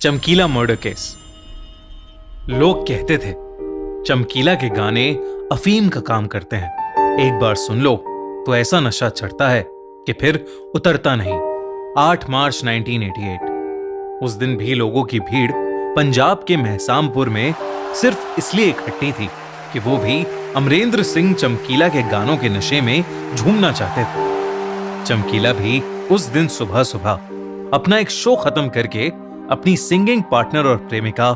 चमकीला murder case. लोग कहते थे चमकीला के गाने अफीम का काम करते हैं, एक बार सुन लो तो ऐसा नशा चढ़ता है कि फिर उतरता नहीं। 8 मार्च 1988 उस दिन भी लोगों की भीड़ पंजाब के महसामपुर में सिर्फ इसलिए इकट्ठी थी कि वो भी अमरेंद्र सिंह चमकीला के गानों के नशे में झूमना चाहते थे। चमकीला भी उस दिन सुबह सुबह अपना एक शो खत्म करके अपनी सिंगिंग पार्टनर और प्रेमिका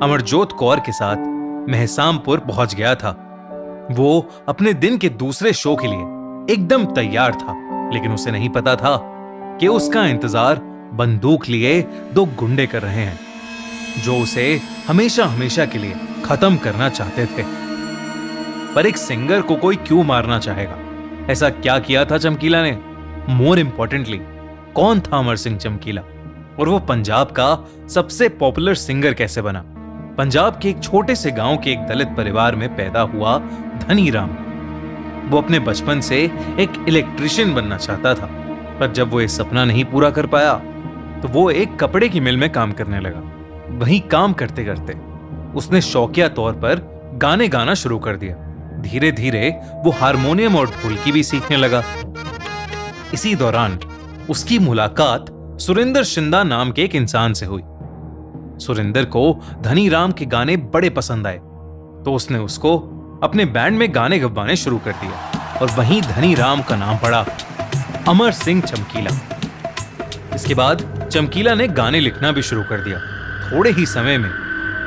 अमरजोत कौर के साथ महसामपुर पहुंच गया था। वो अपने दिन के दूसरे शो के लिए एकदम तैयार था, लेकिन उसे नहीं पता था कि उसका इंतजार बंदूक लिए 2 गुंडे कर रहे हैं, जो उसे हमेशा हमेशा के लिए खत्म करना चाहते थे। पर एक सिंगर को कोई क्यों मारना चाहेगा? ऐसा क्या किया था चमकीला ने? मोर इंपॉर्टेंटली, कौन था अमर सिंह चमकीला? और वो पंजाब का सबसे पॉपुलर सिंगर कैसे बना? पंजाब के एक छोटे से गांव के एक दलित परिवार में पैदा हुआ धनी राम। वो अपने बचपन से एक इलेक्ट्रिशियन बनना चाहता था, पर जब वो ये सपना नहीं पूरा कर पाया तो वो एक कपड़े की मिल में काम करने लगा। वहीं काम करते करते उसने शौकिया तौर पर गाने गाना शुरू कर दिया। धीरे धीरे वो हारमोनियम और ढोलकी भी सीखने लगा। इसी दौरान उसकी मुलाकात सुरेंद्र शिंदा नाम के एक इंसान से हुई। सुरेंद्र को धनी राम के गाने बड़े पसंद आए, तो उसने उसको अपने बैंड में गाने गवाने शुरू कर दिया और वहीं धनी राम का नाम पड़ा, अमर सिंह चमकीला। इसके बाद चमकीला ने गाने लिखना भी शुरू कर दिया। थोड़े ही समय में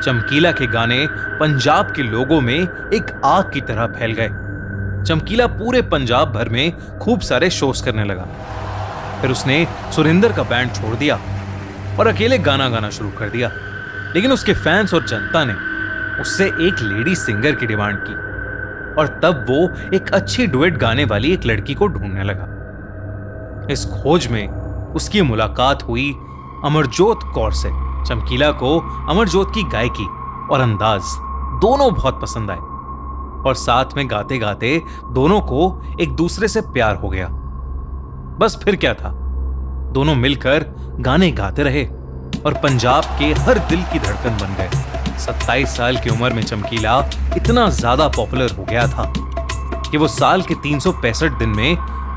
चमकीला के गाने पंजाब के लोगों में एक आग की तरह फैल गए। चमकीला पूरे पंजाब भर में खूब सारे शोज करने लगा। फिर उसने सुरेंद्र का बैंड छोड़ दिया और अकेले गाना गाना शुरू कर दिया। लेकिन उसके फैंस और जनता ने उससे एक लेडी सिंगर की डिमांड की और तब वो एक अच्छी डुएट गाने वाली एक लड़की को ढूंढने लगा। इस खोज में उसकी मुलाकात हुई अमरजोत कौर से। चमकीला को अमरजोत की गायकी और अंदाज दोनों बहुत पसंद आए और साथ में गाते गाते दोनों को एक दूसरे से प्यार हो गया। बस फिर क्या था, दोनों मिलकर गाने गाते रहे और पंजाब के हर दिल की धड़कन बन गए। 27 साल की उम्र में चमकीला इतना ज्यादा पॉपुलर हो गया था कि वो साल के 365 दिन में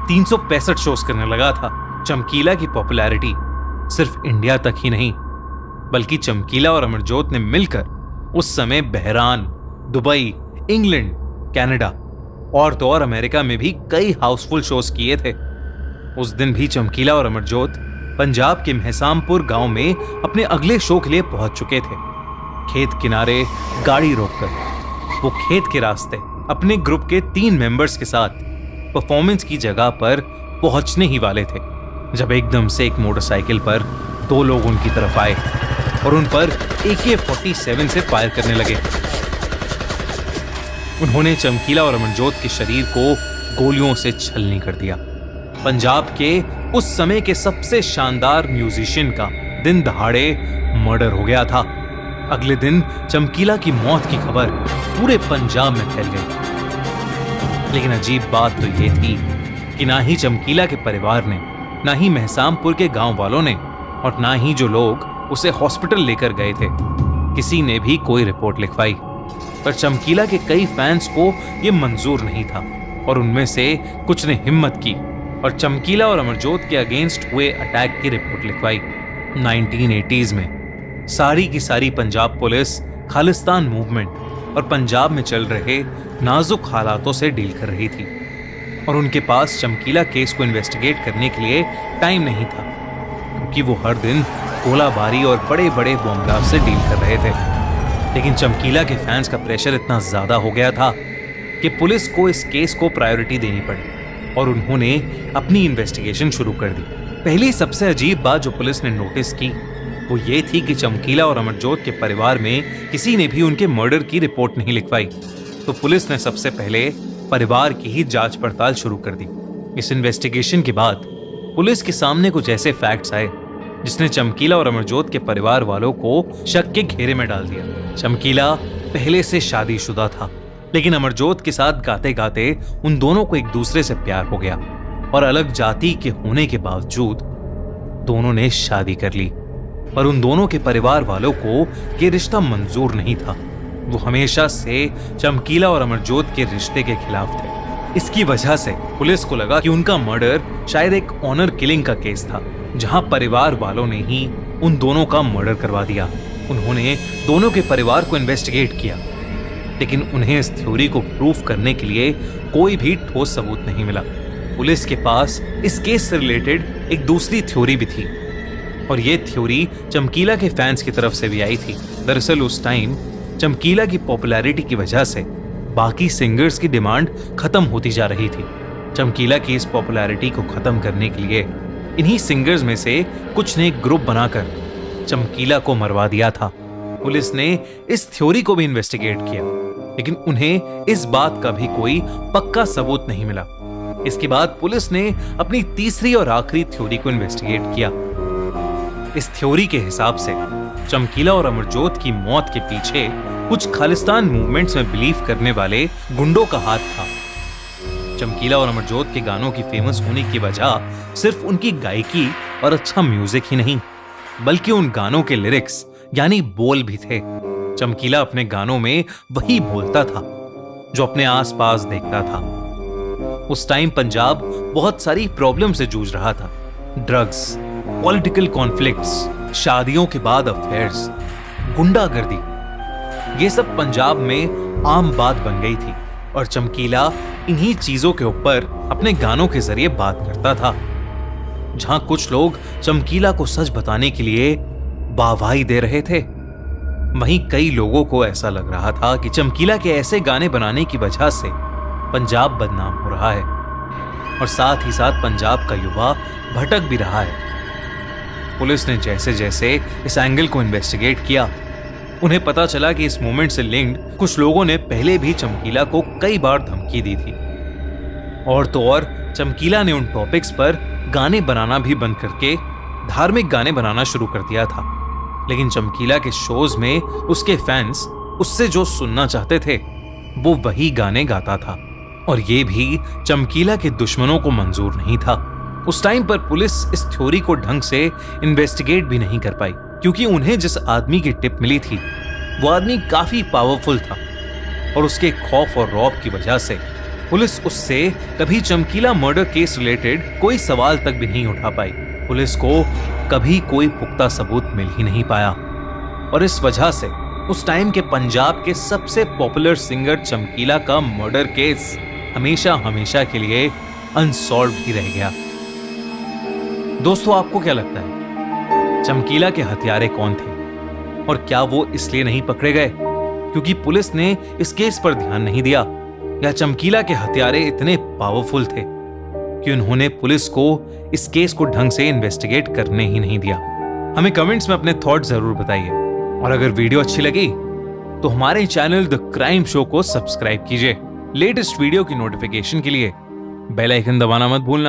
365 शोज करने लगा था। चमकीला की पॉपुलैरिटी सिर्फ इंडिया तक ही नहीं, बल्कि चमकीला और अमरजोत ने मिलकर उस समय बहरान, दुबई, इंग्लैंड, कनाडा और तो और अमेरिका में भी कई हाउसफुल शोज किए थे। उस दिन भी चमकीला और अमरजोत पंजाब के महसामपुर गांव में अपने अगले शो के लिए पहुंच चुके थे। खेत किनारे गाड़ी रोककर वो खेत के रास्ते अपने ग्रुप के 3 मेंबर्स के साथ परफॉर्मेंस की जगह पर पहुंचने ही वाले थे, जब एकदम से एक मोटरसाइकिल पर 2 लोग उनकी तरफ आए और उन पर AK-47 से फायर करने लगे। उन्होंने चमकीला और अमरजोत के शरीर को गोलियों से छलनी कर दिया। पंजाब के उस समय के सबसे शानदार म्यूजिशियन का दिन दहाड़े मर्डर हो गया था। अगले दिन चमकीला की मौत की खबर पूरे पंजाब में फैल गई। लेकिन अजीब बात तो यह थी कि ना ही चमकीला के परिवार ने, ना ही महसामपुर के गांव वालों ने और ना ही जो लोग उसे हॉस्पिटल लेकर गए थे, किसी ने भी कोई रिपोर्ट लिखवाई। पर चमकीला के कई फैंस को यह मंजूर नहीं था और उनमें से कुछ ने हिम्मत की और चमकीला और अमरजोत के अगेंस्ट हुए अटैक की रिपोर्ट लिखवाई। 1980s में सारी की सारी पंजाब पुलिस खालिस्तान मूवमेंट और पंजाब में चल रहे नाजुक हालातों से डील कर रही थी और उनके पास चमकीला केस को इन्वेस्टिगेट करने के लिए टाइम नहीं था, क्योंकि वो हर दिन गोलाबारी और बड़े बड़े बॉम्ब ब्लास्ट से डील कर रहे थे। लेकिन चमकीला के फैंस का प्रेशर इतना ज्यादा हो गया था कि पुलिस को इस केस को प्रायोरिटी देनी पड़ी और उन्होंने अपनी इन्वेस्टिगेशन शुरू कर दी। पहली सबसे अजीब बात जो पुलिस ने नोटिस की वो ये थी कि चमकीला और अमरजोत के परिवार में किसी ने भी उनके मर्डर की रिपोर्ट नहीं लिखवाई। तो पुलिस ने सबसे पहले परिवार की ही जांच पड़ताल शुरू कर दी। इस इन्वेस्टिगेशन के बाद पुलिस के सामने कुछ ऐसे फैक्ट्स आए जिसने चमकीला और अमरजोत के परिवार वालों को शक के घेरे में डाल दिया। चमकीला पहले से शादीशुदा था, लेकिन अमरजोत के साथ गाते गाते उन दोनों को एक दूसरे से प्यार हो गया और अलग जाति के होने के बावजूद दोनों ने शादी कर ली। पर उन दोनों के परिवार वालों को ये रिश्ता मंजूर नहीं था। वो हमेशा से चमकीला और अमरजोत के रिश्ते के खिलाफ थे। इसकी वजह से पुलिस को लगा कि उनका मर्डर शायद एक ऑनर किलिंग का केस था, जहां परिवार वालों ने ही उन दोनों का मर्डर करवा दिया। उन्होंने दोनों के परिवार को इन्वेस्टिगेट किया, लेकिन उन्हें इस थ्योरी को प्रूफ करने के लिए कोई भी ठोस सबूत नहीं मिला। पुलिस के पास इस केस से रिलेटेड एक दूसरी थ्योरी भी थी, और ये थ्योरी चमकीला के फैंस की तरफ से भी आई थी। दरअसल उस टाइम चमकीला की पॉपुलैरिटी की वजह से बाकी सिंगर्स की डिमांड खत्म होती जा रही थी। चमकीला की इस पॉपुलैरिटी को खत्म करने के लिए इन्हीं सिंगर्स में से कुछ ने एक ग्रुप बनाकर चमकीला को मरवा दिया था। पुलिस ने इस थ्योरी को भी इन्वेस्टिगेट किया, लेकिन उन्हें इस बात का भी कोई पक्का सबूत नहीं मिला। इसके बाद पुलिस ने अपनी तीसरी और आखिरी थ्योरी को इन्वेस्टिगेट किया। इस थ्योरी के हिसाब से चमकीला और अमरजोत की मौत के पीछे कुछ खालिस्तान मूवमेंट्स में बिलीव करने वाले गुंडों का हाथ था। चमकीला और अमरजोत के गानों की फेमस होने की वजह सिर्फ उनकी गायकी और अच्छा म्यूजिक ही नहीं, बल्कि उन गानों के लिरिक्स यानी बोल भी थे। चमकीला अपने गानों में वही बोलता था जो अपने आसपास देखता था। उस टाइम पंजाब बहुत सारी प्रॉब्लम से जूझ रहा था। ड्रग्स, पॉलिटिकल कॉन्फ्लिक्ट्स, शादियों के बाद अफेयर्स, गुंडागर्दी, ये सब पंजाब में आम बात बन गई थी, और चमकीला इन्हीं चीजों के ऊपर अपने गानों के जरिए बात करता था। जहां कुछ लोग चमकीला को सच बताने के लिए वाहवाही दे रहे थे, वहीं कई लोगों को ऐसा लग रहा था कि चमकीला के ऐसे गाने बनाने की वजह से पंजाब बदनाम हो रहा है, और साथ ही साथ पंजाब का युवा भटक भी रहा है। पुलिस ने जैसे जैसे इस एंगल को इन्वेस्टिगेट किया, उन्हें पता चला कि इस मूवमेंट से लिंक्ड कुछ लोगों ने पहले भी चमकीला को कई बार धमकी दी थी। और तो और चमकीला ने उन टॉपिक्स पर गाने बनाना भी बंद करके धार्मिक गाने बनाना शुरू कर दिया था। लेकिन चमकीला के शोज में उसके फैंस उससे जो सुनना चाहते थे वो वही गाने गाता था, और ये भी चमकीला के दुश्मनों को मंजूर नहीं था। उस टाइम पर पुलिस इस थ्योरी को ढंग से इन्वेस्टिगेट भी नहीं कर पाई, क्योंकि उन्हें जिस आदमी की टिप मिली थी वो आदमी काफी पावरफुल था, और उसके खौफ और रौब की वजह से पुलिस उससे कभी चमकीला मर्डर केस रिलेटेड कोई सवाल तक भी नहीं उठा पाई। पुलिस को कभी कोई पुख्ता सबूत मिल ही नहीं पाया, और इस वजह से उस टाइम के पंजाब के सबसे पॉपुलर सिंगर चमकीला का मर्डर केस हमेशा हमेशा के लिए अनसॉल्व्ड ही रह गया। दोस्तों, आपको क्या लगता है चमकीला के हत्यारे कौन थे, और क्या वो इसलिए नहीं पकड़े गए क्योंकि पुलिस ने इस केस पर ध्यान नहीं दिया, या चमकीला के हत्यारे इतने पावरफुल थे कि उन्होंने पुलिस को इस केस को ढंग से इन्वेस्टिगेट करने ही नहीं दिया? हमें कमेंट्स में अपने थॉट जरूर बताइए, और अगर वीडियो अच्छी लगी तो हमारे चैनल द क्राइम शो को सब्सक्राइब कीजिए। लेटेस्ट वीडियो की नोटिफिकेशन के लिए बेल आइकन दबाना मत भूलना।